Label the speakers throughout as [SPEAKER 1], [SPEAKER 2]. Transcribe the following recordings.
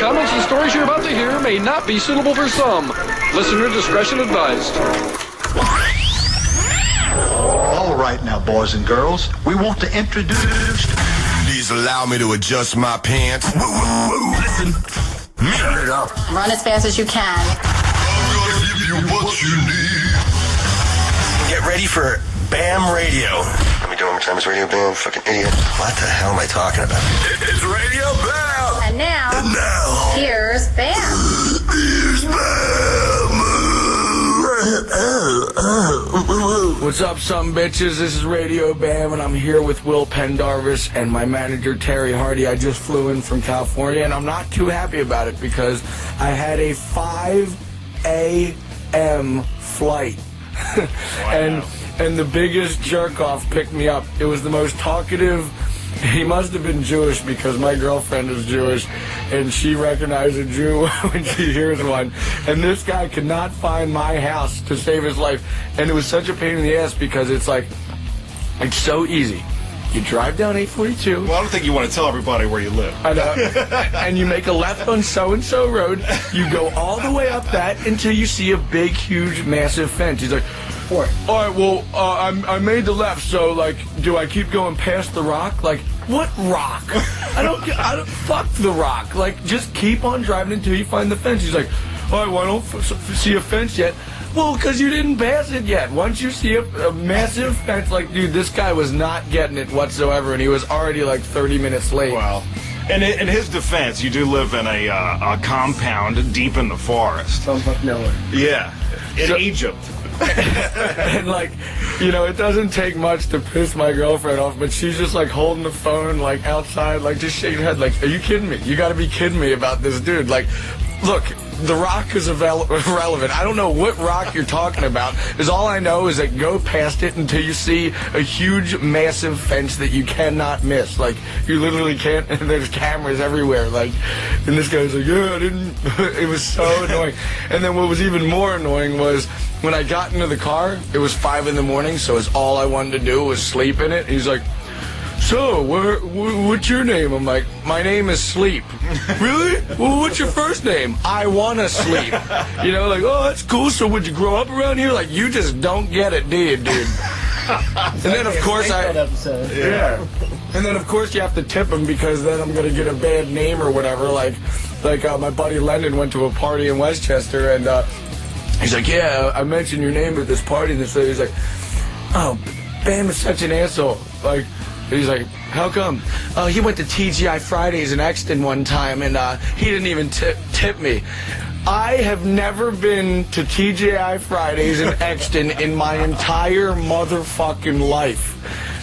[SPEAKER 1] comments and stories you're about to hear may not be suitable for some. Listener discretion advised.
[SPEAKER 2] All right now, boys and girls, we want to introduce...
[SPEAKER 3] Please allow me to adjust my pants. Listen.
[SPEAKER 2] Turn it up.
[SPEAKER 4] Run as fast as you can.
[SPEAKER 3] I'm gonna give you what you need. Get ready for Bam Radio. Let me do it one more time. It's Radio Bam, fucking idiot. What the hell am I talking about? It's Radio Bam.
[SPEAKER 4] And now, here's Bam.
[SPEAKER 3] Here's Bam.
[SPEAKER 5] What's up, some bitches? This is Radio Bam, and I'm here with Will Pendarvis and my manager, Terry Hardy. I just flew in from California, and I'm not too happy about it because I had a 5 a.m. flight. and the biggest jerk-off picked me up. It was the most talkative. He must have been Jewish because my girlfriend is Jewish, and she recognized a Jew when she hears one. And this guy could not find my house to save his life. And it was such a pain in the ass because it's so easy. You drive down 842.
[SPEAKER 6] Well, I don't think you want to tell everybody where you live.
[SPEAKER 5] I know. And you make a left on so-and-so road. You go all the way up that until you see a big, huge, massive fence. He's like, all right, well, I made the left, so, like, do I keep going past the rock? Like, what rock? I don't, fuck the rock. Like, just keep on driving until you find the fence. He's like, all right, well, I don't see a fence yet. Well, because you didn't pass it yet. Once you see a massive fence, like, dude, this guy was not getting it whatsoever, and he was already, like, 30 minutes late.
[SPEAKER 6] Wow. And in his defense, you do live in a compound deep in the forest.
[SPEAKER 5] Sounds like nowhere.
[SPEAKER 6] Yeah, in Egypt.
[SPEAKER 5] And, like, you know, it doesn't take much to piss my girlfriend off, but she's just, like, holding the phone, like, outside, like, just shaking her head, like, are you kidding me? You gotta be kidding me about this dude. Like, look, the rock is irrelevant. I don't know what rock you're talking about, because all I know is that go past it until you see a huge, massive fence that you cannot miss. Like, you literally can't, and there's cameras everywhere. Like, and this guy's like, yeah, I didn't, it was so annoying. And then what was even more annoying was, when I got into the car, it was 5 in the morning, so it's all I wanted to do was sleep in it. He's like, so, what's your name? I'm like, my name is Sleep. Really? Well, what's your first name? I wanna sleep. You know, like, oh, that's cool. So would you grow up around here? Like, you just don't get it, do you, dude? And then, of course, yeah. And then, of course, you have to tip him because then I'm gonna get a bad name or whatever. Like my buddy Lennon went to a party in Westchester, and he's like, yeah, I mentioned your name at this party, and so he's like, oh, Bam is such an asshole. Like, he's like, how come? Oh, he went to TGI Fridays in Exton one time, and he didn't even tip me. I have never been to TGI Fridays in Exton in my entire motherfucking life.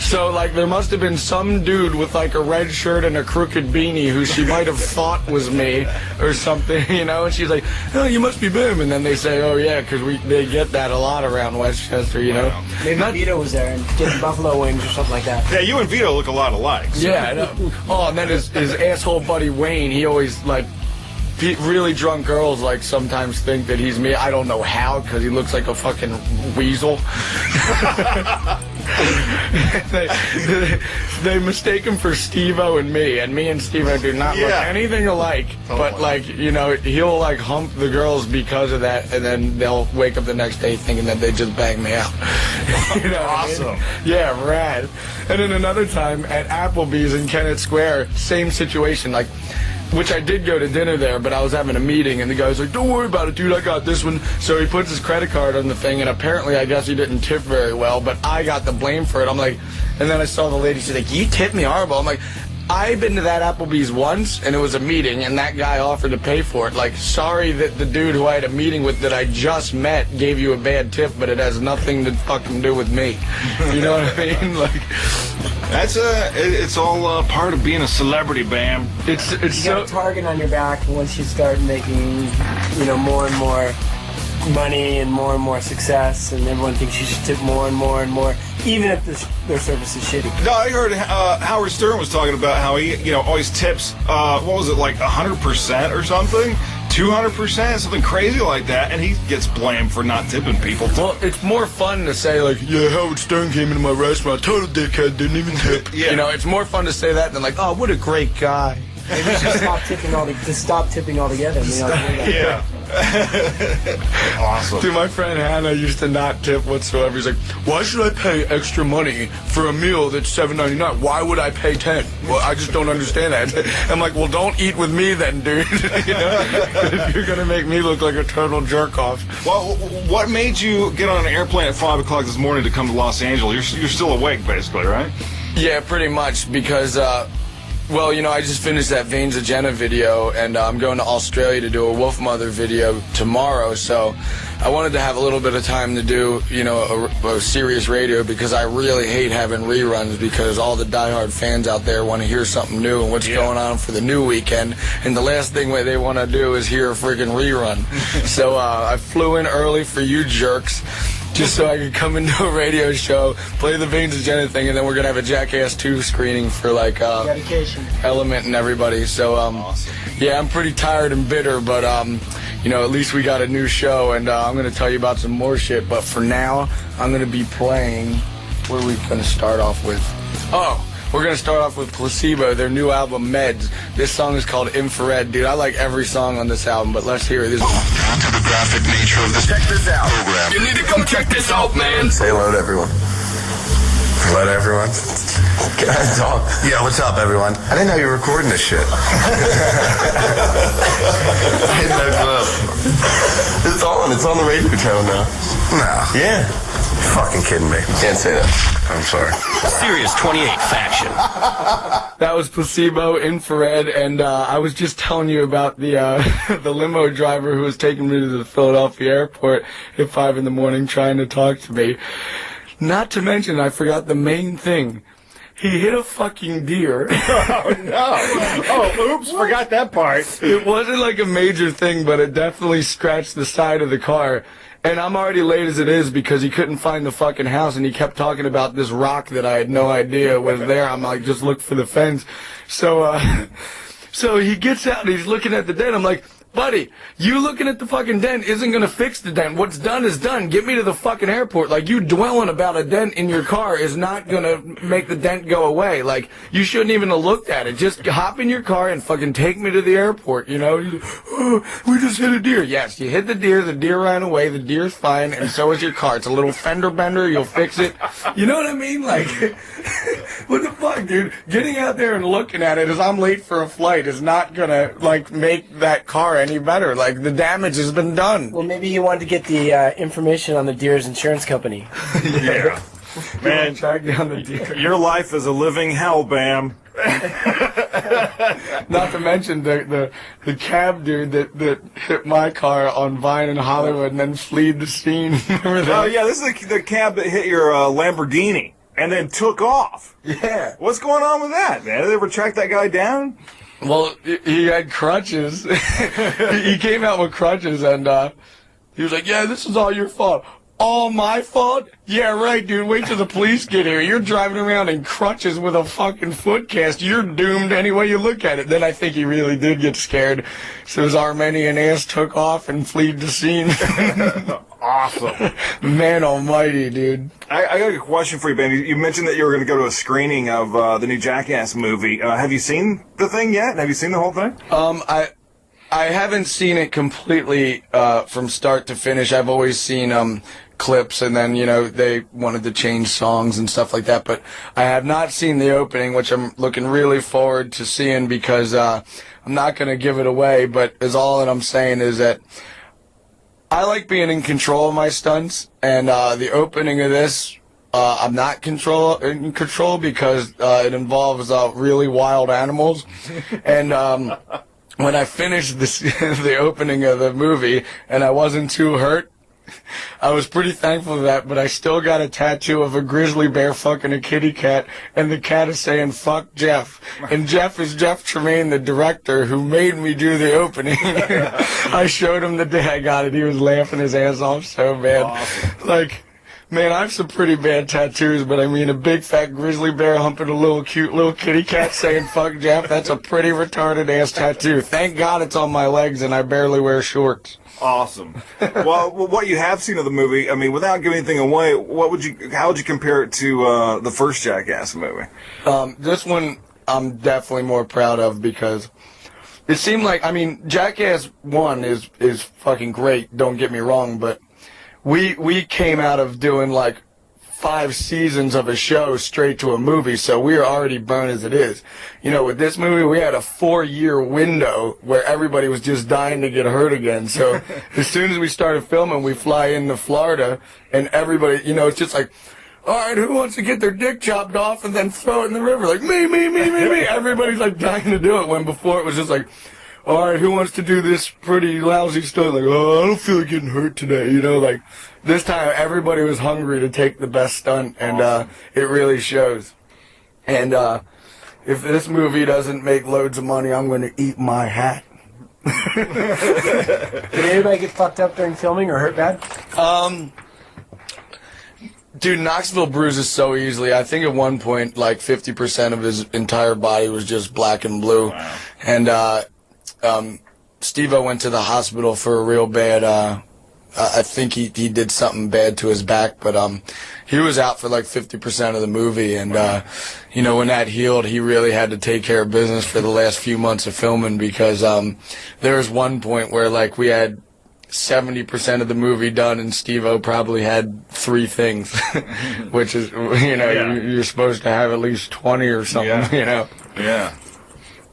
[SPEAKER 5] So, like, there must have been some dude with, like, a red shirt and a crooked beanie who she might have thought was me or something, you know? And she's like, oh, you must be Bam. And then they say, oh, yeah, because they get that a lot around Westchester, you know?
[SPEAKER 7] Maybe Vito was there and did buffalo wings or something like that.
[SPEAKER 6] Yeah, you and Vito look a lot alike. So.
[SPEAKER 5] Yeah, I know. Oh, and then his asshole buddy Wayne, he always, like, really drunk girls, like, sometimes think that he's me. I don't know how, because he looks like a fucking weasel. they mistake him for Steve-O and me and Steve-O do not look anything alike. Totally. But, like, you know, he'll, like, hump the girls because of that, and then they'll wake up the next day thinking that they just banged me out. You know
[SPEAKER 6] awesome.
[SPEAKER 5] I mean? Yeah, rad. And then another time at Applebee's in Kennett Square, same situation, like, which I did go to dinner there, but I was having a meeting, and the guy's like, don't worry about it, dude, I got this one. So he puts his credit card on the thing, and apparently I guess he didn't tip very well, but I got the blame for it. I'm like, and then I saw the lady, she's like, you tipped me horrible. I'm like, I've been to that Applebee's once, and it was a meeting, and that guy offered to pay for it. Like, sorry that the dude who I had a meeting with that I just met gave you a bad tip, but it has nothing to fucking do with me. You know what I mean? Like,
[SPEAKER 6] it's all part of being a celebrity, Bam.
[SPEAKER 5] It's
[SPEAKER 7] you got a target on your back once you start making, you know, more and more money and more success, and everyone thinks you should tip more and more and more, even if their service is shitty.
[SPEAKER 6] No, I heard Howard Stern was talking about how he, you know, always tips, what was it, like 100% or something? 200%, something crazy like that, and he gets blamed for not tipping people.
[SPEAKER 5] Well, it's more fun to say, like, yeah, Howard Stern came into my restaurant, total dickhead, didn't even tip. Yeah. You know, it's more fun to say that than like, oh, what a great guy.
[SPEAKER 7] Maybe we should stop tipping altogether.
[SPEAKER 6] Yeah. Awesome.
[SPEAKER 5] Dude, my friend Hannah used to not tip whatsoever. He's like, why should I pay extra money for a meal that's $7.99? Why would I pay $10? Well, I just don't understand that. I'm like, well, don't eat with me then, dude. You know, if you're gonna make me look like a total jerk off.
[SPEAKER 6] Well, what made you get on an airplane at 5 o'clock this morning to come to Los Angeles? You're still awake, basically, right?
[SPEAKER 5] Yeah, pretty much, because well, you know, I just finished that Veins of Jenna video, and I'm going to Australia to do a Wolf Mother video tomorrow, so I wanted to have a little bit of time to do, you know, a Sirius radio, because I really hate having reruns, because all the diehard fans out there want to hear something new and what's going on for the new weekend, and the last thing they want to do is hear a freaking rerun. So I flew in early for you jerks, just so I could come into a radio show, play the Veins of Jenna thing, and then we're going to have a Jackass 2 screening for, like,
[SPEAKER 7] Dedication.
[SPEAKER 5] Element and everybody. So,
[SPEAKER 6] awesome.
[SPEAKER 5] Yeah, I'm pretty tired and bitter, but, you know, at least we got a new show, and I'm going to tell you about some more shit. But for now, I'm going to be playing, what are we going to start off with? Oh, we're going to start off with Placebo, their new album, Meds. This song is called Infrared. Dude, I like every song on this album, but let's hear it.
[SPEAKER 3] Due to the graphic nature of this, check this out program.
[SPEAKER 1] You need to come check this out, man.
[SPEAKER 3] Say hello to everyone. Hello to everyone. Can I talk? Yeah, what's up, everyone? I didn't know you were recording this shit. I didn't know. It's on. It's on the radio channel now. No. Yeah. You're fucking kidding me. Can't say that. I'm sorry.
[SPEAKER 1] Sirius 28 Faction.
[SPEAKER 5] That was Placebo, Infrared, and I was just telling you about the the limo driver who was taking me to the Philadelphia airport at 5 in the morning trying to talk to me. Not to mention, I forgot the main thing. He hit a fucking deer.
[SPEAKER 6] Oh, no. Oh, oops, forgot that part.
[SPEAKER 5] It wasn't like a major thing, but it definitely scratched the side of the car. And I'm already late as it is because he couldn't find the fucking house, and he kept talking about this rock that I had no idea was there. I'm like, just look for the fence. So he gets out and he's looking at the dent. I'm like, buddy, you looking at the fucking dent isn't going to fix the dent. What's done is done. Get me to the fucking airport. Like, you dwelling about a dent in your car is not going to make the dent go away. Like, you shouldn't even have looked at it. Just hop in your car and fucking take me to the airport, you know? Oh, we just hit a deer. Yes, you hit the deer ran away, the deer's fine, and so is your car. It's a little fender bender, you'll fix it. You know what I mean? Like, what the fuck, dude? Getting out there and looking at it as I'm late for a flight is not going to, like, make that car any better. Like, the damage has been done.
[SPEAKER 7] Well, maybe he wanted to get the information on the deer's insurance company.
[SPEAKER 6] Yeah. Man,
[SPEAKER 5] Track down the deer.
[SPEAKER 6] your life is a living hell, Bam.
[SPEAKER 5] Not to mention the cab dude that hit my car on Vine in Hollywood and then fled the scene. Remember that?
[SPEAKER 6] Oh, yeah, this is the cab that hit your Lamborghini and then took off.
[SPEAKER 5] Yeah.
[SPEAKER 6] What's going on with that, man? Did they ever track that guy down?
[SPEAKER 5] Well, he had crutches. He came out with crutches, and he was like, yeah, this is all your fault. All my fault? Yeah, right, dude. Wait till the police get here. You're driving around in crutches with a fucking foot cast. You're doomed any way you look at it. Then I think he really did get scared. So his Armenian ass took off and fled the scene.
[SPEAKER 6] Awesome.
[SPEAKER 5] Man almighty, dude.
[SPEAKER 6] I got a question for you, Ben. You mentioned that you were going to go to a screening of the new Jackass movie. Have you seen the thing yet? Have you seen the whole thing?
[SPEAKER 5] I haven't seen it completely from start to finish. I've always seen clips, and then, you know, they wanted to change songs and stuff like that. But I have not seen the opening, which I'm looking really forward to seeing, because I'm not going to give it away. But all that I'm saying is that I like being in control of my stunts, and the opening of this, I'm not in control because it involves really wild animals. And when I finished the opening of the movie and I wasn't too hurt, I was pretty thankful for that, but I still got a tattoo of a grizzly bear fucking a kitty cat, and the cat is saying, fuck Jeff. And Jeff is Jeff Tremaine, the director, who made me do the opening. I showed him the day I got it. He was laughing his ass off so bad. Awesome. Like, man, I have some pretty bad tattoos, but I mean, a big fat grizzly bear humping a cute little kitty cat saying, fuck Jeff, that's a pretty retarded ass tattoo. Thank God it's on my legs and I barely wear shorts.
[SPEAKER 6] Awesome. Well, what you have seen of the movie, I mean, without giving anything away, how would you compare it to the first Jackass movie?
[SPEAKER 5] This one I'm definitely more proud of, because it seemed like, I mean, Jackass 1 is fucking great, don't get me wrong, but we came out of doing like 5 seasons of a show straight to a movie, so we were already burned as it is. You know, with this movie, we had a 4-year window where everybody was just dying to get hurt again. So as soon as we started filming, we fly into Florida, and everybody, you know, it's just like, all right, who wants to get their dick chopped off and then throw it in the river? Like, me. Everybody's like dying to do it, when before it was just like, all right, who wants to do this pretty lousy stunt? Like, oh, I don't feel like getting hurt today, you know, like, this time everybody was hungry to take the best stunt, and it really shows. And if this movie doesn't make loads of money, I'm going to eat my hat.
[SPEAKER 7] Did anybody get fucked up during filming or hurt bad?
[SPEAKER 5] Dude, Knoxville bruises so easily. I think at one point, like, 50% of his entire body was just black and blue. Wow. And Steve-O went to the hospital for a real bad, I think he did something bad to his back, but he was out for like 50% of the movie, and you know, when that healed, he really had to take care of business for the last few months of filming, because there was one point where like we had 70% of the movie done, and Steve-O probably had 3 things, which is, you know, you're supposed to have at least 20 or something, you know.
[SPEAKER 6] Yeah.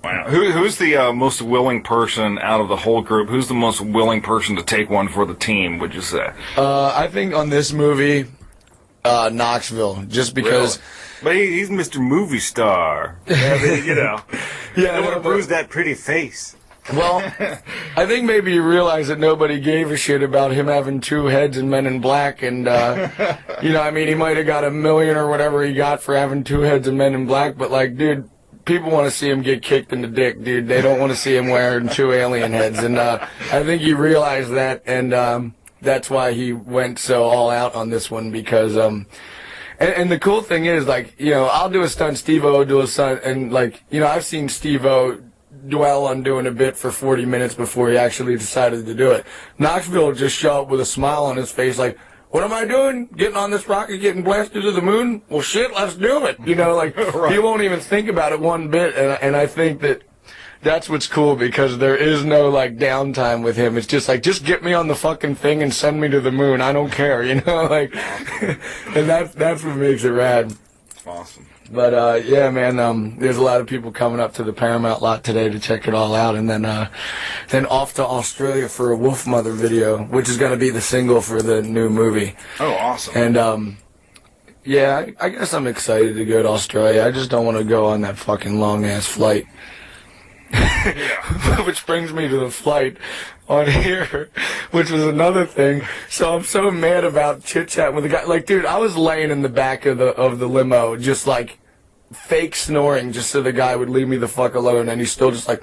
[SPEAKER 6] Wow. Who's the most willing person out of the whole group? Who's the most willing person to take one for the team, would you say?
[SPEAKER 5] I think on this movie, Knoxville, just because...
[SPEAKER 8] Really? But he's Mr. Movie Star. Yeah, you know.
[SPEAKER 5] Yeah,
[SPEAKER 8] I want to bruise that pretty face.
[SPEAKER 5] Well, I think maybe you realize that nobody gave a shit about him having 2 heads in Men in Black, and, you know, I mean, he might have got $1 million or whatever he got for having 2 heads in Men in Black, but, like, dude... People want to see him get kicked in the dick, dude. They don't want to see him wearing 2 alien heads. And I think he realized that, and that's why he went so all out on this one, because and the cool thing is, like, you know, I'll do a stunt, Steve-O will do a stunt, and, like, you know, I've seen Steve-O dwell on doing a bit for 40 minutes before he actually decided to do it. Knoxville will just show up with a smile on his face, like, what am I doing? Getting on this rocket, getting blasted to the moon? Well, shit, let's do it. You know, like, right. He won't even think about it one bit, and I think that that's what's cool, because there is no, like, downtime with him. It's just like, just get me on the fucking thing and send me to the moon. I don't care, you know, like, and that's what makes it rad.
[SPEAKER 6] Awesome.
[SPEAKER 5] But, yeah, man, there's a lot of people coming up to the Paramount lot today to check it all out, and then off to Australia for a Wolf Mother video, which is going to be the single for the new movie.
[SPEAKER 6] Oh, awesome.
[SPEAKER 5] And, yeah, I guess I'm excited to go to Australia. I just don't want to go on that fucking long-ass flight. Which brings me to the flight on here, which was another thing. So I'm so mad about chit-chatting with the guy. Like, dude, I was laying in the back of the limo, just, like, fake snoring, just so the guy would leave me the fuck alone, and he's still just like,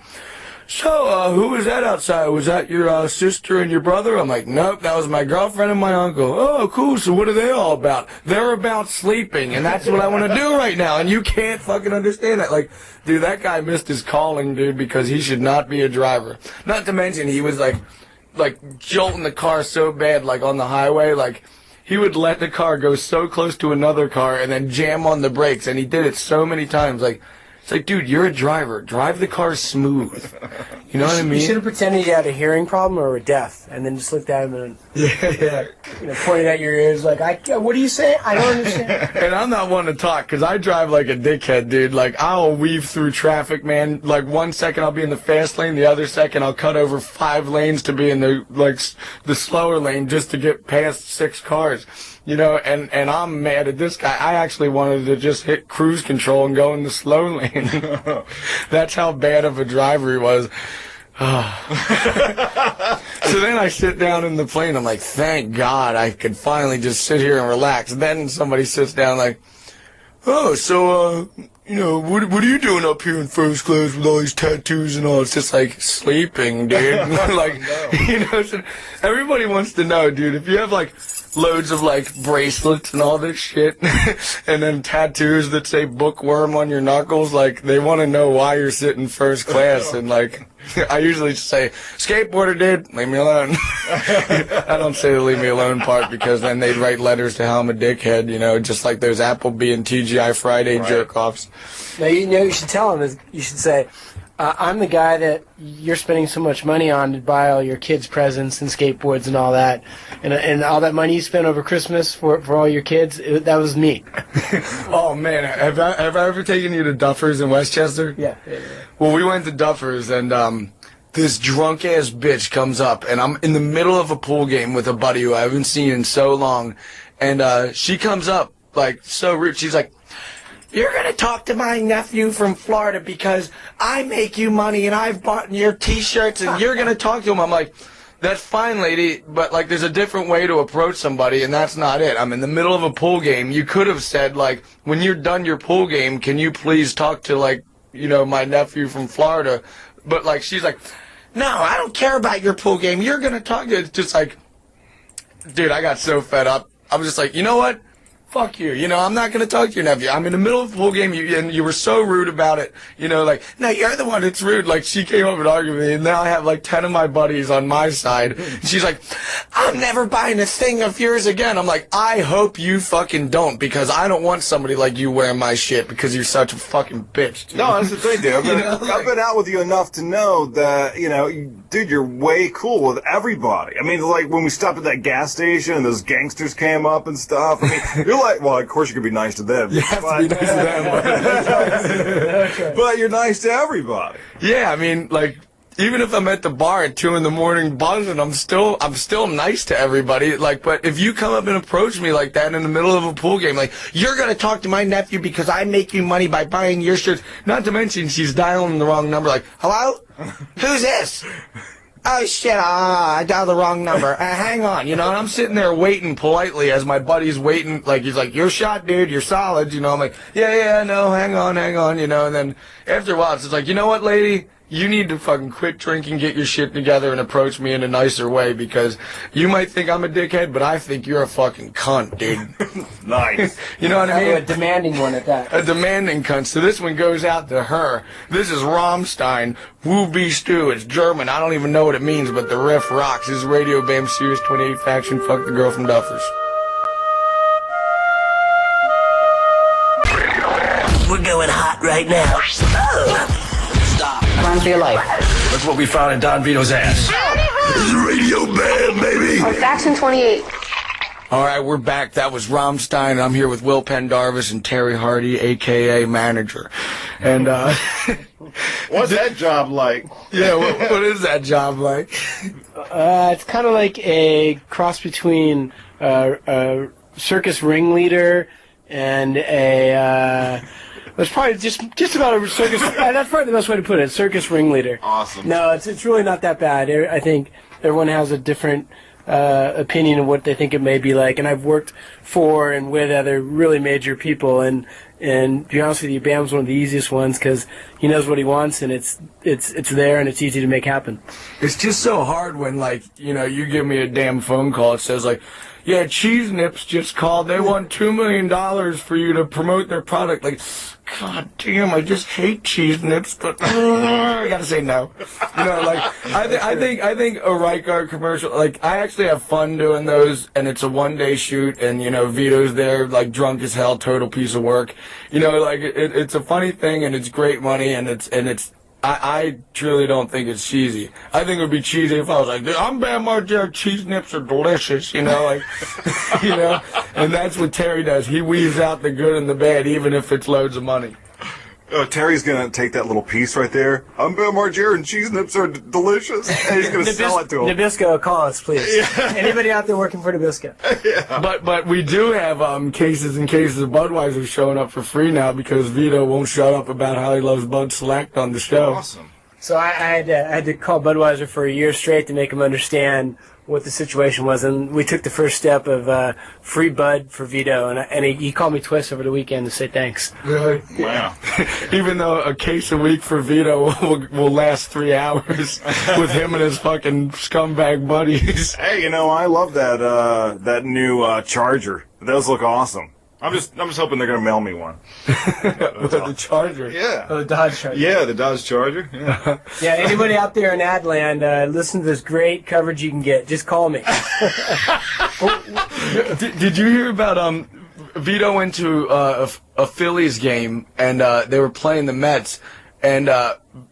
[SPEAKER 5] so, who was that outside? Was that your sister and your brother? I'm like, nope, that was my girlfriend and my uncle. Oh, cool, so what are they all about? They're about sleeping, and that's what I want to do right now, and you can't fucking understand that. Like, dude, that guy missed his calling, dude, because he should not be a driver. Not to mention, he was, like jolting the car so bad, like, on the highway, like, he would let the car go so close to another car and then jam on the brakes, and he did it so many times, like, it's like, dude, you're a driver. Drive the car smooth. You know what I mean?
[SPEAKER 7] You should have pretended you had a hearing problem or were deaf, and then just looked at him and you know, pointed at your ears like, what do you say? I don't understand.
[SPEAKER 5] And I'm not one to talk, because I drive like a dickhead, dude. Like, I'll weave through traffic, man. Like, 1 second I'll be in the fast lane, the other second I'll cut over 5 lanes to be in the, like, the slower lane just to get past 6 cars. You know, and I'm mad at this guy. I actually wanted to just hit cruise control and go in the slow lane. That's how bad of a driver he was. So then I sit down in the plane. I'm like, thank God I could finally just sit here and relax. Then somebody sits down like, oh, so, you know, what are you doing up here in first class with all these tattoos and all? It's just like sleeping, dude. Like, you know, so everybody wants to know, dude, if you have like loads of like bracelets and all this shit and then tattoos that say bookworm on your knuckles, like, they want to know why you're sitting first class. And like, I usually just say, skateboarder, dude, leave me alone. I don't say the leave me alone part, because then they'd write letters to how I'm a dickhead, you know, just like those Applebee and TGI Friday jerk-offs.
[SPEAKER 7] Now, you should tell him, you should say, I'm the guy that you're spending so much money on to buy all your kids' presents and skateboards and all that. And all that money you spent over Christmas for all your kids, that was me.
[SPEAKER 5] Oh, man. Have I ever taken you to Duffers in Westchester?
[SPEAKER 7] Yeah.
[SPEAKER 5] Well, we went to Duffers, and this drunk-ass bitch comes up, and I'm in the middle of a pool game with a buddy who I haven't seen in so long. And she comes up, like, so rude. She's like, "You're going to talk to my nephew from Florida because I make you money and I've bought your T-shirts and you're going to talk to him." I'm like, that's fine, lady, but, like, there's a different way to approach somebody, and that's not it. I'm in the middle of a pool game. You could have said, like, when you're done your pool game, can you please talk to, like, you know, my nephew from Florida? But, like, she's like, "No, I don't care about your pool game. You're going to talk to..." It's just like, dude, I got so fed up. I was just like, you know what? Fuck you. You know, I'm not going to talk to your nephew. I'm in the middle of a pool game, and you were so rude about it. You know, like, no, you're the one that's rude. Like, she came over to argue with me, and now I have, like, 10 of my buddies on my side. And she's like, "I'm never buying a thing of yours again." I'm like, I hope you fucking don't, because I don't want somebody like you wearing my shit because you're such a fucking bitch, dude.
[SPEAKER 6] No, that's the thing, dude. I've been out with you enough to know that, you know, dude, you're way cool with everybody. I mean, like, when we stopped at that gas station and those gangsters came up and stuff, I mean, you're like, well, of course you could be nice to them.
[SPEAKER 5] You have to be nice to them. But,
[SPEAKER 6] but you're nice to everybody.
[SPEAKER 5] yeah, I mean, like, even if I'm at the bar at 2 in the morning buzzing, I'm still nice to everybody. Like, but if you come up and approach me like that in the middle of a pool game, like, "You're going to talk to my nephew because I make you money by buying your shirts," not to mention she's dialing the wrong number, like, "Hello? Who's this? Oh, shit, I dialed the wrong number. Hang on," you know, and I'm sitting there waiting politely as my buddy's waiting, like, he's like, "You're shot, dude, you're solid," you know, I'm like, yeah, no, hang on, you know, and then after a while, it's just like, you know what, lady? You need to fucking quit drinking, get your shit together, and approach me in a nicer way, because you might think I'm a dickhead, but I think you're a fucking cunt, dude.
[SPEAKER 6] Nice.
[SPEAKER 5] You know what I mean?
[SPEAKER 7] A demanding one at that.
[SPEAKER 5] A demanding cunt. So this one goes out to her. This is Rammstein, Woo Bist Du. It's German. I don't even know what it means, but the riff rocks. This is Radio Bam, Sirius 28 Faction. Fuck the girl from Duffers.
[SPEAKER 3] We're going hot right now. Oh. Stop.
[SPEAKER 4] Run for your life.
[SPEAKER 3] That's what we found in Don Vito's ass. This is Radio Bam, baby.
[SPEAKER 4] Faction 28.
[SPEAKER 5] All right, we're back. That was Rammstein, and I'm here with Will Pendarvis and Terry Hardy, a.k.a. Manager. And,
[SPEAKER 6] What's that job like?
[SPEAKER 5] yeah, what is that job like?
[SPEAKER 7] It's kind of like a cross between a circus ringleader and a... it's probably just about a circus... that's probably the best way to put it, circus ringleader.
[SPEAKER 6] Awesome.
[SPEAKER 7] No, it's really not that bad. I think everyone has a different opinion of what they think it may be like, and I've worked for and with other really major people, and to be honest with you, Bam's one of the easiest ones because he knows what he wants, and it's there, and it's easy to make happen.
[SPEAKER 5] It's just so hard when, like, you know, you give me a damn phone call. It says, like, "Yeah, Cheese Nips just called. They want $2 million for you to promote their product." Like, God damn, I just hate Cheese Nips, but I gotta say no. You know, like, I think a right guard commercial, like, I actually have fun doing those, and it's a one-day shoot, and, you know, Vito's there, like, drunk as hell, total piece of work. You know, like, it's a funny thing, and it's great money, and it's I truly don't think it's cheesy. I think it would be cheesy if I was like, "I'm Bam Margera, Cheese Nips are delicious," you know, like, you know, and that's what Terry does. He weaves out the good and the bad, even if it's loads of money.
[SPEAKER 6] Terry's going to take that little piece right there. "I'm Bam Margera and Cheese Nips are delicious." And he's going to sell it to him.
[SPEAKER 7] Nabisco, call us, please. Yeah. Anybody out there working for Nabisco?
[SPEAKER 6] Yeah.
[SPEAKER 5] But we do have cases and cases of Budweiser showing up for free now because Vito won't shut up about how he loves Bud Select on the show.
[SPEAKER 6] Awesome.
[SPEAKER 7] So I had to call Budweiser for a year straight to make him understand what the situation was, and we took the first step of free Bud for Vito, and he called me twice over the weekend to say thanks.
[SPEAKER 5] Really?
[SPEAKER 6] Wow.
[SPEAKER 5] Even though a case a week for Vito will last 3 hours with him and his fucking scumbag buddies.
[SPEAKER 6] Hey, you know, I love that new Charger. Those look awesome. I'm just hoping they're gonna mail me one.
[SPEAKER 5] The Charger.
[SPEAKER 6] Yeah.
[SPEAKER 7] Oh, the Dodge Charger.
[SPEAKER 6] Yeah, the Dodge Charger. Yeah.
[SPEAKER 7] Yeah, anybody out there in Adland, listen to this great coverage you can get. Just call me.
[SPEAKER 5] Did you hear about Vito went to a Phillies game, and they were playing the Mets, and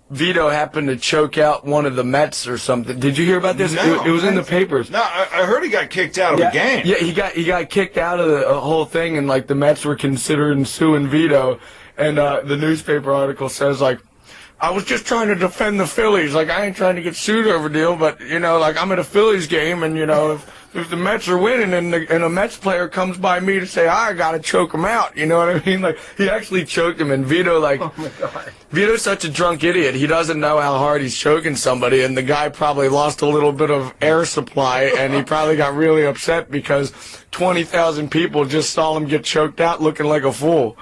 [SPEAKER 5] Vito happened to choke out one of the Mets or something. Did you hear about this?
[SPEAKER 6] No,
[SPEAKER 5] it was in the papers.
[SPEAKER 6] No, I heard he got kicked out of a game.
[SPEAKER 5] Yeah, he got kicked out of the whole thing, and like the Mets were considering suing Vito, and the newspaper article says like, I was just trying to defend the Phillies. Like, I ain't trying to get sued over deal, but, you know, like, I'm at a Phillies game, and, you know, if the Mets are winning and a Mets player comes by me to say, I gotta choke him out, you know what I mean? Like, he actually choked him, and Vito, like,
[SPEAKER 7] Oh, my God.
[SPEAKER 5] Vito's such a drunk idiot. He doesn't know how hard he's choking somebody, and the guy probably lost a little bit of air supply, and he probably got really upset because 20,000 people just saw him get choked out looking like a fool.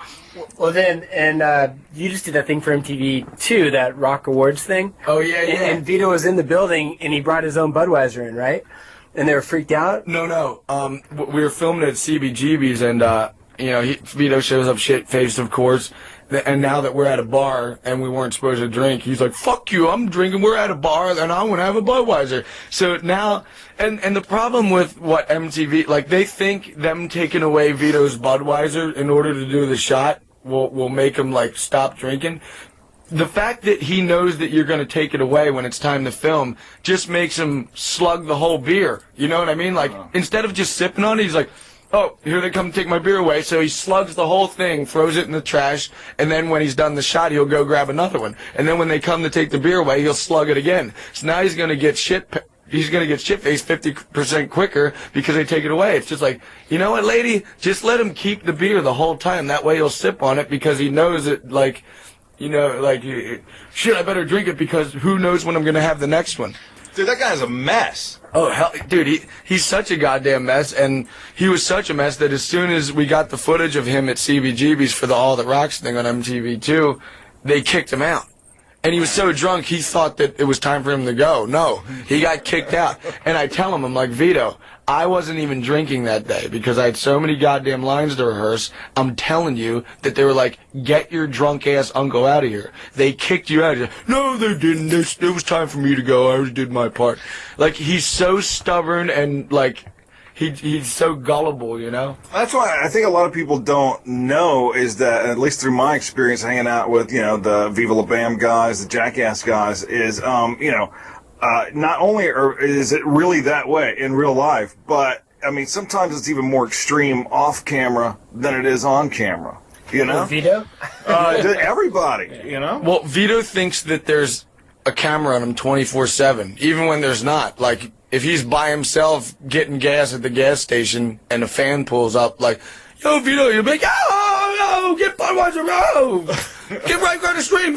[SPEAKER 7] Well, then, and you just did that thing for MTV, too, that Rock Awards thing.
[SPEAKER 5] Oh, yeah, yeah.
[SPEAKER 7] And Vito was in the building, and he brought his own Budweiser in, right? And they were freaked out?
[SPEAKER 5] No. We were filming at CBGB's, and, you know, Vito shows up shit-faced, of course. And now that we're at a bar and we weren't supposed to drink, he's like, fuck you, I'm drinking, we're at a bar, and I want to have a Budweiser. So now, and the problem with what MTV, like, they think them taking away Vito's Budweiser in order to do the shot will make him, like, stop drinking. The fact that he knows that you're going to take it away when it's time to film just makes him slug the whole beer. You know what I mean? Like, instead of just sipping on it, he's like, oh, here they come to take my beer away. So he slugs the whole thing, throws it in the trash, and then when he's done the shot, he'll go grab another one. And then when they come to take the beer away, he'll slug it again. So now he's going to get he's going to get shit-faced 50% quicker because they take it away. It's just like, you know what, lady? Just let him keep the beer the whole time. That way he'll sip on it because he knows it, like, you know, like, shit, I better drink it because who knows when I'm going to have the next one.
[SPEAKER 6] Dude, that guy's a mess.
[SPEAKER 5] Oh, hell, dude, he's such a goddamn mess, and he was such a mess that as soon as we got the footage of him at CBGB's for the All That Rocks thing on MTV2, they kicked him out. And he was so drunk, he thought that it was time for him to go. No, he got kicked out. And I tell him, I'm like, Vito, I wasn't even drinking that day because I had so many goddamn lines to rehearse. I'm telling you that they were like, get your drunk ass uncle out of here. They kicked you out. No, they didn't. It was time for me to go. I already did my part. Like, he's so stubborn and, like, he's so gullible, you know?
[SPEAKER 6] That's why I think a lot of people don't know is that, at least through my experience hanging out with, you know, the Viva La Bam guys, the Jackass guys, is, you know, not only is it really that way in real life, but, I mean, sometimes it's even more extreme off camera than it is on camera, you know?
[SPEAKER 7] Vito?
[SPEAKER 6] Everybody, you know?
[SPEAKER 5] Well, Vito thinks that there's a camera on him 24/7, even when there's not. Like, if he's by himself getting gas at the gas station and a fan pulls up, like, yo, Vito, you'll be like, yo, get Budweiser, get right across the street,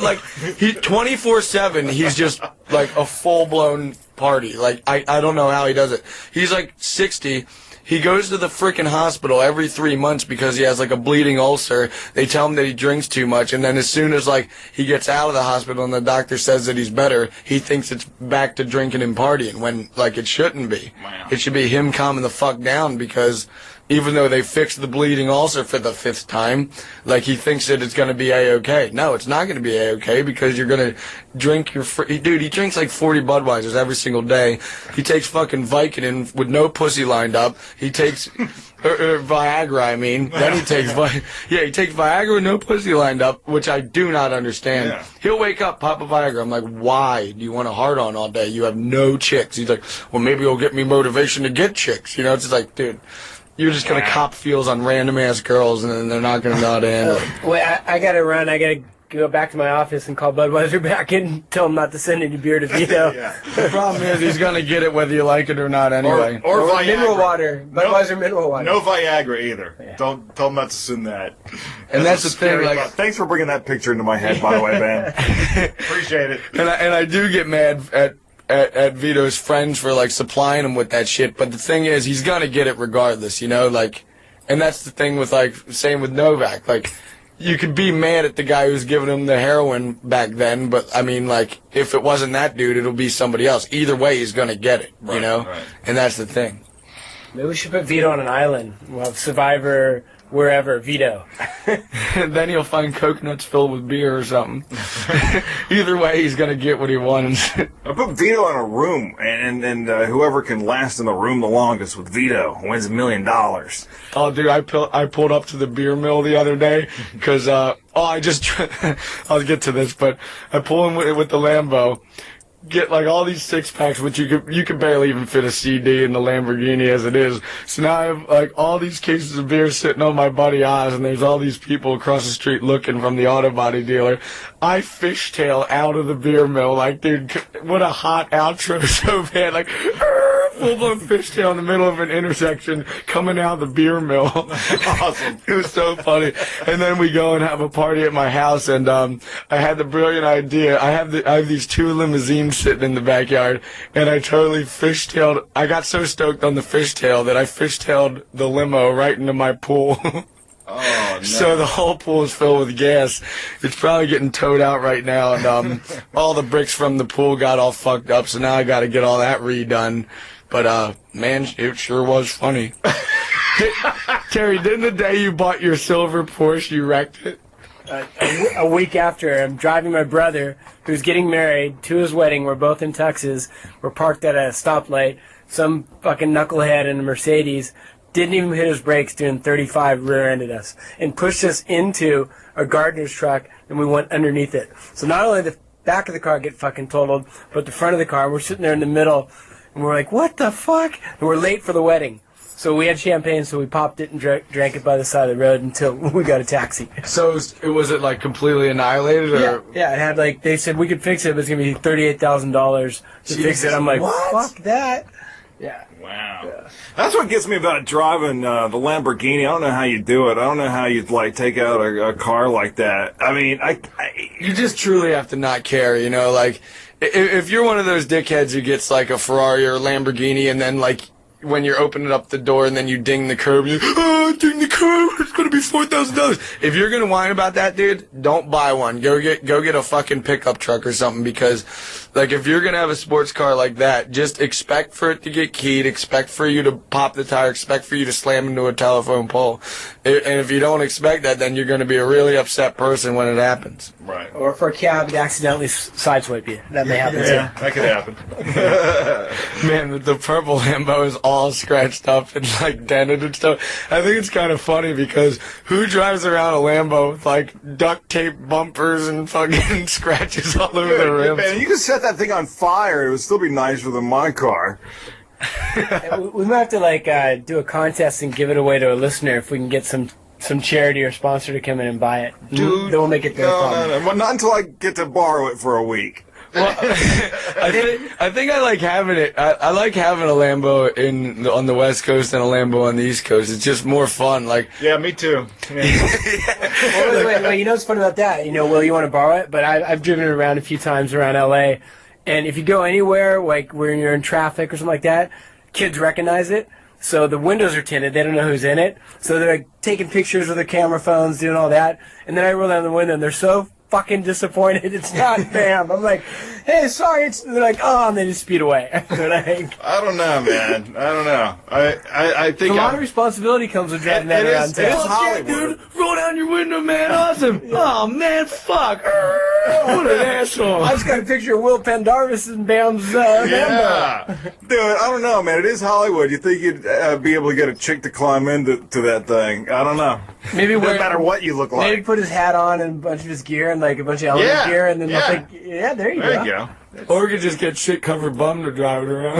[SPEAKER 5] like, 24/7, he's just like a full-blown party. Like, I don't know how he does it. He's like 60. He goes to the freaking hospital every 3 months because he has, like, a bleeding ulcer. They tell him that he drinks too much, and then as soon as, like, he gets out of the hospital and the doctor says that he's better, he thinks it's back to drinking and partying when, like, it shouldn't be. Wow. It should be him calming the fuck down because even though they fixed the bleeding ulcer for the 5th time, like, he thinks that it's going to be A-okay. No, it's not going to be A-okay because you're going to drink your... Dude, he drinks like 40 Budweisers every single day. He takes fucking Vicodin with no pussy lined up. He takes... Viagra, I mean. Then he takes he takes Viagra with no pussy lined up, which I do not understand. Yeah. He'll wake up, pop a Viagra. I'm like, why do you want a hard on all day? You have no chicks. He's like, well, maybe it'll get me motivation to get chicks. You know, it's just like, dude... You're just going to cop feels on random-ass girls, and then they're not going to know how to handle it.
[SPEAKER 7] Wait, I got to run. I got to go back to my office and call Budweiser back and tell him not to send any beer to Vito.
[SPEAKER 6] Yeah.
[SPEAKER 5] The problem is he's going to get it whether you like it or not anyway.
[SPEAKER 6] Or Viagra.
[SPEAKER 7] Mineral water. Budweiser mineral water.
[SPEAKER 6] No Viagra either. Yeah. Don't tell him not to send that.
[SPEAKER 5] And that's the thing. Like,
[SPEAKER 6] thanks for bringing that picture into my head, by the way, man. Appreciate it.
[SPEAKER 5] And I do get mad at Vito's friends for, like, supplying him with that shit, but the thing is, he's gonna get it regardless, you know, like, and that's the thing with, like, same with Novak, like, you could be mad at the guy who's giving him the heroin back then, but, I mean, like, if it wasn't that dude, it'll be somebody else. Either way, he's gonna get it, you know, and that's the thing.
[SPEAKER 7] Maybe we should put Vito on an island. We'll have Survivor, wherever, Vito.
[SPEAKER 5] And then he'll find coconuts filled with beer or something. Either way, he's going to get what he wants.
[SPEAKER 6] I put Vito in a room, and whoever can last in the room the longest with Vito wins $1 million.
[SPEAKER 5] Oh, dude, I pulled up to the beer mill the other day because, I'll get to this, but I pull in with the Lambo, get like all these 6-packs, which you could barely even fit a CD in the Lamborghini as it is. So now I have like all these cases of beer sitting on my buddy Oz, and there's all these people across the street looking from the auto body dealer. I fishtail out of the beer mill, like, dude, what a hot outro, so bad, like, full-blown fishtail in the middle of an intersection coming out of the beer mill.
[SPEAKER 6] Awesome.
[SPEAKER 5] It was so funny. And then we go and have a party at my house, and I had the brilliant idea. I have these 2 limousines sitting in the backyard, and I totally fishtailed. I got so stoked on the fishtail that I fishtailed the limo right into my pool.
[SPEAKER 6] Oh, no.
[SPEAKER 5] So the whole pool is filled with gas. It's probably getting towed out right now, and all the bricks from the pool got all fucked up, so now I got to get all that redone. But, man, it sure was funny. Terry, didn't the day you bought your silver Porsche, you wrecked it?
[SPEAKER 7] A week after, I'm driving my brother, who's getting married, to his wedding. We're both in Texas. We're parked at a stoplight. Some fucking knucklehead in a Mercedes didn't even hit his brakes, doing 35, rear-ended us, and pushed us into a gardener's truck, and we went underneath it. So not only the back of the car get fucking totaled, but the front of the car, we're sitting there in the middle, and we're like, what the fuck? And we're late for the wedding. So we had champagne, so we popped it and drank it by the side of the road until we got a taxi.
[SPEAKER 5] So was it like completely annihilated? Or?
[SPEAKER 7] Yeah, it had like, they said we could fix it, but it's going to be $38,000 to fix it. I'm like,
[SPEAKER 6] what?
[SPEAKER 7] Fuck that. Yeah.
[SPEAKER 6] Wow. Yeah. That's what gets me about driving the Lamborghini. I don't know how you do it. I don't know how you'd like take out a car like that. I mean,
[SPEAKER 5] you just truly have to not care, you know, like if you're one of those dickheads who gets like a Ferrari or a Lamborghini and then like when you're opening up the door and then you ding the curb, you're like, oh, ding the curb, it's going to be $4,000. If you're going to whine about that, dude, don't buy one. Go get a fucking pickup truck or something, because like if you're going to have a sports car like that, just expect for it to get keyed, expect for you to pop the tire, expect for you to slam into a telephone pole. And if you don't expect that, then you're going to be a really upset person when it happens.
[SPEAKER 6] Right.
[SPEAKER 7] Or for a cab to accidentally sideswipe you. That may happen too.
[SPEAKER 6] That could happen.
[SPEAKER 5] Man, the purple Lambo is all scratched up and like dented and stuff. I think it's kind of funny because who drives around a Lambo with like duct tape bumpers and fucking scratches all over the rims?
[SPEAKER 6] Man, you could set that thing on fire. It would still be nicer than my car.
[SPEAKER 7] We might have to like do a contest and give it away to a listener if we can get some charity or sponsor to come in and buy it.
[SPEAKER 6] Dude,
[SPEAKER 7] then we'll make it their problem.
[SPEAKER 6] No. Well, not until I get to borrow it for a week.
[SPEAKER 5] Well, I think I like having it. I like having a Lambo on the West Coast and a Lambo on the East Coast. It's just more fun. Like,
[SPEAKER 6] yeah, me too.
[SPEAKER 7] Well, wait, you know what's fun about that? You know, Will, you want to borrow it? But I've driven it around a few times around LA, and if you go anywhere like when you're in traffic or something like that, kids recognize it. So the windows are tinted. They don't know who's in it. So they're like taking pictures with their camera phones, doing all that. And then I roll down the window, and they're so fucking disappointed it's not Bam. I'm like, hey, sorry. They're like, oh, and they just speed away. Like,
[SPEAKER 6] I don't know, man. I don't know. I think
[SPEAKER 7] a lot of responsibility comes with driving that around town.
[SPEAKER 6] It is Hollywood.
[SPEAKER 5] Yeah, dude, roll down your window, man. Awesome. Oh, man, fuck. What an asshole.
[SPEAKER 7] I just got a picture of Will Pendarvis and Bam's Lambo.
[SPEAKER 6] Dude, I don't know, man. It is Hollywood. You think you'd be able to get a chick to climb into that thing? I don't know.
[SPEAKER 7] Maybe
[SPEAKER 6] no matter what you look like.
[SPEAKER 7] Maybe put his hat on and a bunch of his gear and like a bunch of element gear, and then they'll think, yeah, there you go.
[SPEAKER 6] There you go.
[SPEAKER 5] Or we could just get shit-covered bum to drive it around.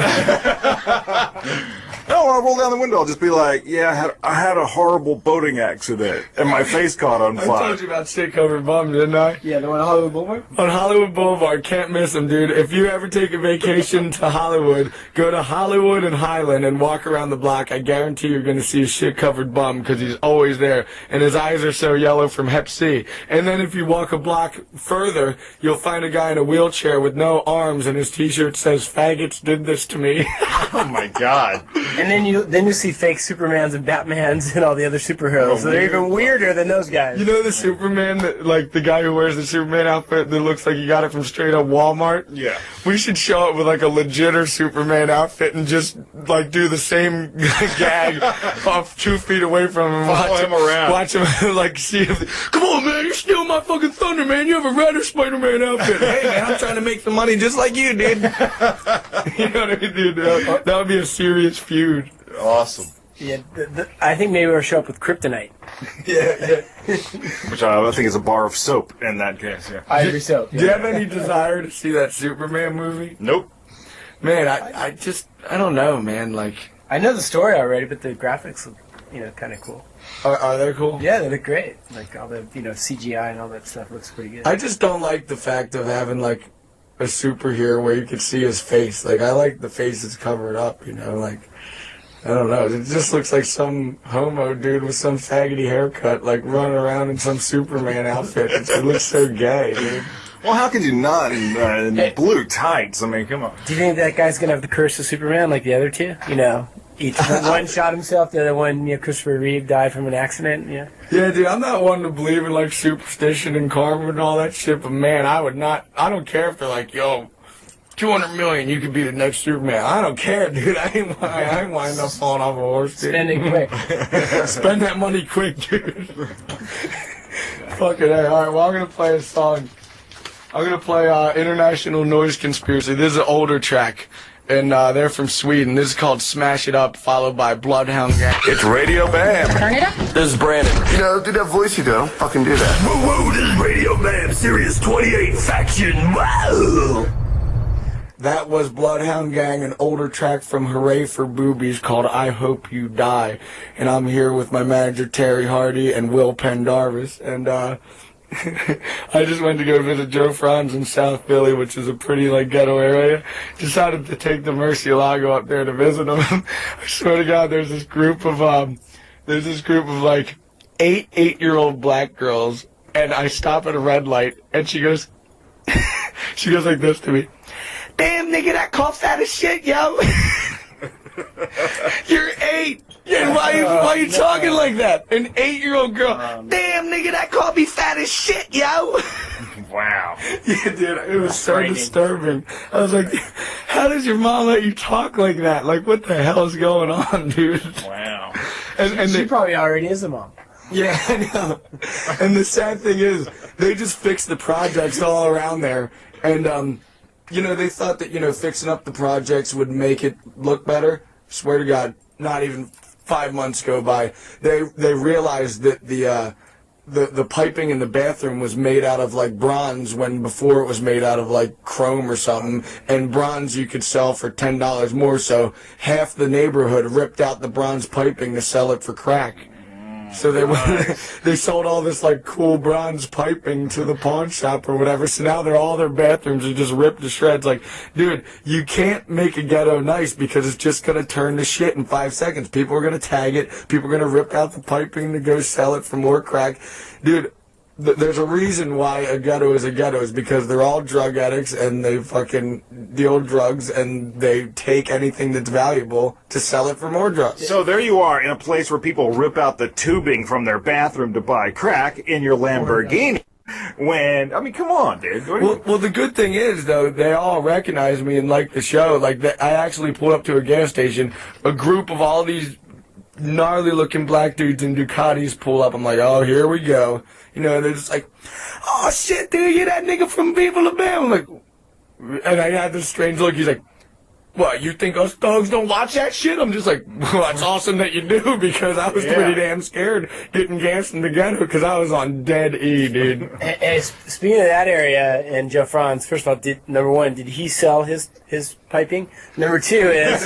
[SPEAKER 6] No, I'll roll down the window. I'll just be like, yeah, I had a horrible boating accident, and my face caught on fire.
[SPEAKER 5] I told you about shit-covered bum, didn't I?
[SPEAKER 7] Yeah, the one on Hollywood Boulevard?
[SPEAKER 5] On Hollywood Boulevard. Can't miss them, dude. If you ever take a vacation to Hollywood, go to Hollywood and Highland and walk around the block. I guarantee you're going to see a shit-covered bum because he's always there, and his eyes are so yellow from Hep C. And then if you walk a block further, you'll find a guy in a wheelchair with no arms, and his T-shirt says, "Faggots did this to me."
[SPEAKER 6] Oh, my God.
[SPEAKER 7] And then you see fake Supermans and Batmans and all the other superheroes. So they're even weirder than those guys.
[SPEAKER 5] You know the Superman, like the guy who wears the Superman outfit that looks like he got it from straight up Walmart?
[SPEAKER 6] Yeah.
[SPEAKER 5] We should show up with like a legitter Superman outfit and just like do the same gag off 2 feet away from him.
[SPEAKER 6] Follow him around.
[SPEAKER 5] Watch him like see if, come on man, you're stealing my fucking thunder, man. You have a redder Spider-Man outfit. Hey man, I'm trying to make some money just like you, dude. You know what I mean, dude? That would be a serious feud.
[SPEAKER 6] Awesome.
[SPEAKER 7] Yeah, I think maybe we'll show up with kryptonite.
[SPEAKER 5] Yeah.
[SPEAKER 6] Which I think is a bar of soap in that case, yeah.
[SPEAKER 7] Ivory soap.
[SPEAKER 5] Do you have any desire to see that Superman movie?
[SPEAKER 6] Nope.
[SPEAKER 5] Man, I don't know, man. Like,
[SPEAKER 7] I know the story already, but the graphics look, kind of cool.
[SPEAKER 5] are they cool?
[SPEAKER 7] Yeah, they look great. Like all the, CGI and all that stuff looks pretty good.
[SPEAKER 5] I just don't like the fact of having like a superhero where you can see his face. Like, I like the face that's covered up, like. I don't know. It just looks like some homo dude with some faggoty haircut, like running around in some Superman outfit. It looks so gay, dude.
[SPEAKER 6] Well, how could you not in blue tights? I mean, come on.
[SPEAKER 7] Do you think that guy's gonna have the curse of Superman like the other two? Each one shot himself, the other one, Christopher Reeve died from an accident. Yeah.
[SPEAKER 5] Yeah, dude. I'm not one to believe in like superstition and karma and all that shit, but man, I would not. I don't care if they're like, yo, 200 million, you could be the next Superman. I don't care, dude. I ain't winding up falling off a horse, dude.
[SPEAKER 7] Spend it quick.
[SPEAKER 5] Spend that money quick, dude. Fucking A. All right, well, I'm going to play a song. I'm going to play International Noise Conspiracy. This is an older track, and they're from Sweden. This is called Smash It Up, followed by Bloodhound Gang.
[SPEAKER 6] It's Radio Bam.
[SPEAKER 4] Turn it up.
[SPEAKER 3] This is Brandon. Do that voice you do. I don't fucking do that.
[SPEAKER 9] Whoa, whoa, this is Radio Bam, Sirius 28 Faction. Wow.
[SPEAKER 5] That was Bloodhound Gang, an older track from Hooray for Boobies called I Hope You Die. And I'm here with my manager, Terry Hardy, and Will Pendarvis. And I just went to go visit Joe Franz in South Philly, which is a pretty, ghetto area. Decided to take the Murcielago up there to visit him. I swear to God, there's this group of, 8-year-old black girls. And I stop at a red light, and she goes like this to me. Damn, nigga, that car fat as shit, yo. You're 8. And why you talking like that? An 8-year-old girl. Damn, nigga, that car be fat as shit, yo.
[SPEAKER 6] Wow.
[SPEAKER 5] Yeah, dude, it was so disturbing. I was like, how does your mom let you talk like that? Like, what the hell is going on, dude?
[SPEAKER 6] Wow.
[SPEAKER 7] And she probably already is a mom.
[SPEAKER 5] Yeah, I know. And the sad thing is, they just fixed the projects all around there. And, they thought that, fixing up the projects would make it look better. Swear to God, not even 5 months go by. They realized that the piping in the bathroom was made out of, bronze when before it was made out of, chrome or something. And bronze you could sell for $10 more, so half the neighborhood ripped out the bronze piping to sell it for crack. So they sold all this cool bronze piping to the pawn shop or whatever. So now all their bathrooms are just ripped to shreds. Like, dude, you can't make a ghetto nice because it's just gonna turn to shit in 5 seconds. People are gonna tag it. People are gonna rip out the piping to go sell it for more crack. Dude, there's a reason why a ghetto is because they're all drug addicts and they fucking deal drugs and they take anything that's valuable to sell it for more drugs.
[SPEAKER 6] So there you are in a place where people rip out the tubing from their bathroom to buy crack in your Lamborghini. Come on, dude.
[SPEAKER 5] Well, the good thing is, though, they all recognize me and like the show. I actually pulled up to a gas station, a group of all these gnarly-looking black dudes in Ducatis pull up. I'm like, oh, here we go. They're just like, oh, shit, dude, you're that nigga from Viva La Bam. I'm like, and I had this strange look. He's like, what, you think us thugs don't watch that shit? I'm just like, well, it's awesome that you do, because I was pretty damn scared getting gas in the ghetto because I was on dead E, dude.
[SPEAKER 7] And speaking of that area and Joe Franz, first of all, number one, did he sell his piping? Number two is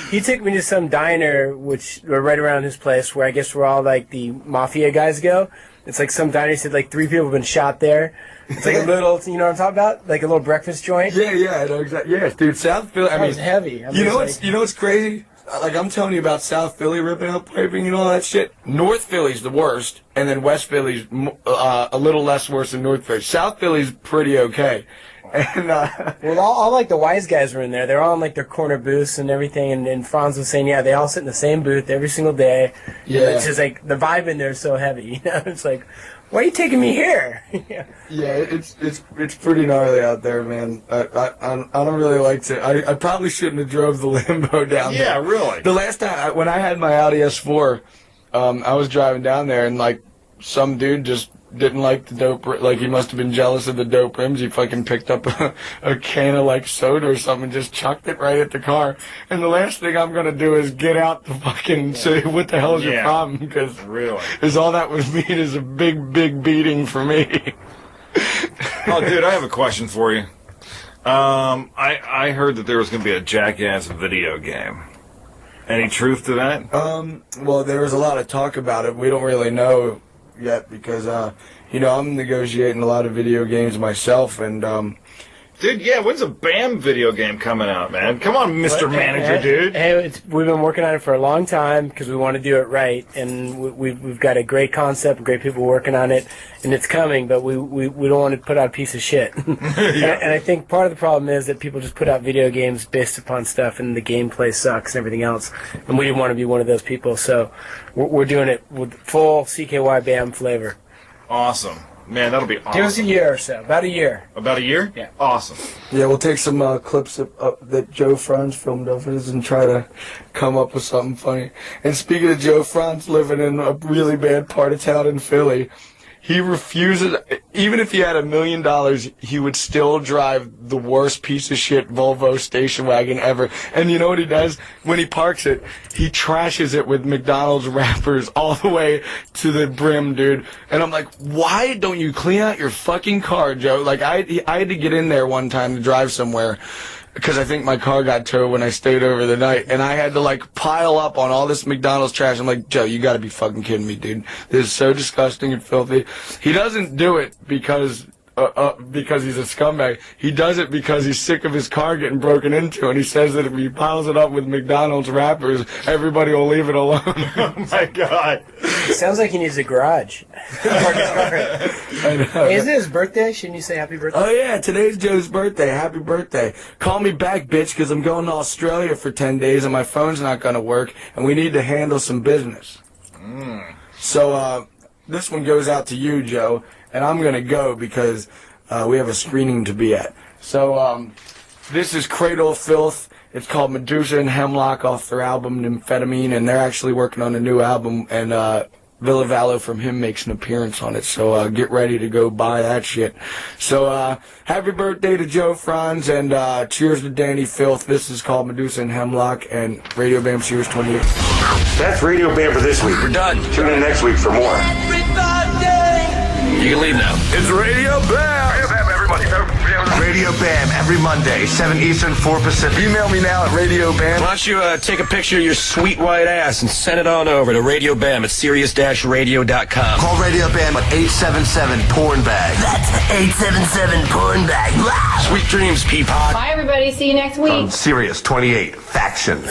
[SPEAKER 7] he took me to some diner which were right around his place where I guess where all the mafia guys go. It's some diner. He said 3 people have been shot there. It's a little, you know what I'm talking about? Like a little breakfast joint.
[SPEAKER 5] Yeah, I know exactly. Yes, dude, South Philly. I mean,
[SPEAKER 7] it's heavy.
[SPEAKER 5] You know what's crazy? I'm telling you about South Philly ripping out piping and all that shit. North Philly's the worst, and then West Philly's a little less worse than North Philly. South Philly's pretty okay. And
[SPEAKER 7] well, all like the wise guys were in there. They're all in like their corner booths and everything. And Franz was saying, yeah, they all sit in the same booth every single day.
[SPEAKER 5] Yeah.
[SPEAKER 7] And it's just like the vibe in there is so heavy. You know, it's like, why are you taking me here?
[SPEAKER 5] Yeah, it's pretty gnarly out there, man. I don't really like to. I probably shouldn't have drove the Lambo down there.
[SPEAKER 6] Yeah, really.
[SPEAKER 5] The last time when I had my Audi S4, I was driving down there and like some dude just didn't like the dope. Like he must have been jealous of the dope rims. He fucking picked up a can of like soda or something and just chucked it right at the car. And the last thing I'm gonna do is get out the fucking say what the hell is your problem? Because
[SPEAKER 6] really,
[SPEAKER 5] all that would mean is a big beating for me.
[SPEAKER 6] Oh, dude, I have a question for you. I heard that there was going to be a Jackass video game. Any truth to that?
[SPEAKER 5] Well, there was a lot of talk about it. We don't really know yet because, I'm negotiating a lot of video games myself, and
[SPEAKER 6] dude, yeah, when's a BAM video game coming out, man? Come on, Mr. Manager, dude.
[SPEAKER 7] Hey, we've been working on it for a long time because we want to do it right, and we've got a great concept, great people working on it, and it's coming, but we don't want to put out a piece of shit. And I think part of the problem is that people just put out video games based upon stuff, and the gameplay sucks and everything else, and we didn't want to be one of those people, so we're doing it with full CKY BAM flavor.
[SPEAKER 6] Awesome. Man, that'll be awesome.
[SPEAKER 7] Give us a year or so. About a year.
[SPEAKER 6] About a year?
[SPEAKER 7] Yeah.
[SPEAKER 6] Awesome.
[SPEAKER 5] Yeah, we'll take some clips that Joe Franz filmed of us and try to come up with something funny. And speaking of Joe Franz living in a really bad part of town in Philly, he refuses, even if he had $1 million, he would still drive the worst piece of shit Volvo station wagon ever. And you know what he does? When he parks it, he trashes it with McDonald's wrappers all the way to the brim, dude. And I'm like, why don't you clean out your fucking car, Joe? Like, I had to get in there one time to drive somewhere, because I think my car got towed when I stayed over the night, and I had to like pile up on all this McDonald's trash. I'm like, Joe, you gotta be fucking kidding me, dude. This is so disgusting and filthy. He doesn't do it because he's a scumbag. He does it because he's sick of his car getting broken into, and he says that if he piles it up with McDonald's wrappers, everybody will leave it alone.
[SPEAKER 6] Oh my God.
[SPEAKER 7] It sounds like he needs a garage.
[SPEAKER 5] I know.
[SPEAKER 7] Hey, isn't it his birthday? Shouldn't you say happy birthday?
[SPEAKER 5] Oh yeah, today's Joe's birthday. Happy birthday. Call me back, bitch, because I'm going to Australia for 10 days and my phone's not going to work, and we need to handle some business. So this one goes out to you, Joe, and I'm going to go because we have a screening to be at. So this is Cradle of Filth. It's called Medusa and Hemlock off their album Nymphetamine, and they're actually working on a new album, and Villa Vallo from him makes an appearance on it, so get ready to go buy that shit. So happy birthday to Joe Franz, and cheers to Danny Filth. This is called Medusa and Hemlock, and Radio Bam Sirius 28.
[SPEAKER 3] That's Radio Bam for this week. We're done. Tune in next week for more. You can leave now.
[SPEAKER 9] It's Radio Bam. Radio Bam, everybody.
[SPEAKER 3] Radio Bam every Monday, 7 Eastern, 4 Pacific.
[SPEAKER 5] Email me now at Radio Bam.
[SPEAKER 3] Why don't you take a picture of your sweet white ass and send it on over to Radio Bam at Sirius-Radio.com.
[SPEAKER 10] Call Radio Bam at 877-PORN-BAG.
[SPEAKER 9] That's 877-PORN-BAG.
[SPEAKER 3] Sweet dreams, Peapod.
[SPEAKER 4] Bye, everybody. See you next week.
[SPEAKER 10] Sirius 28 Faction.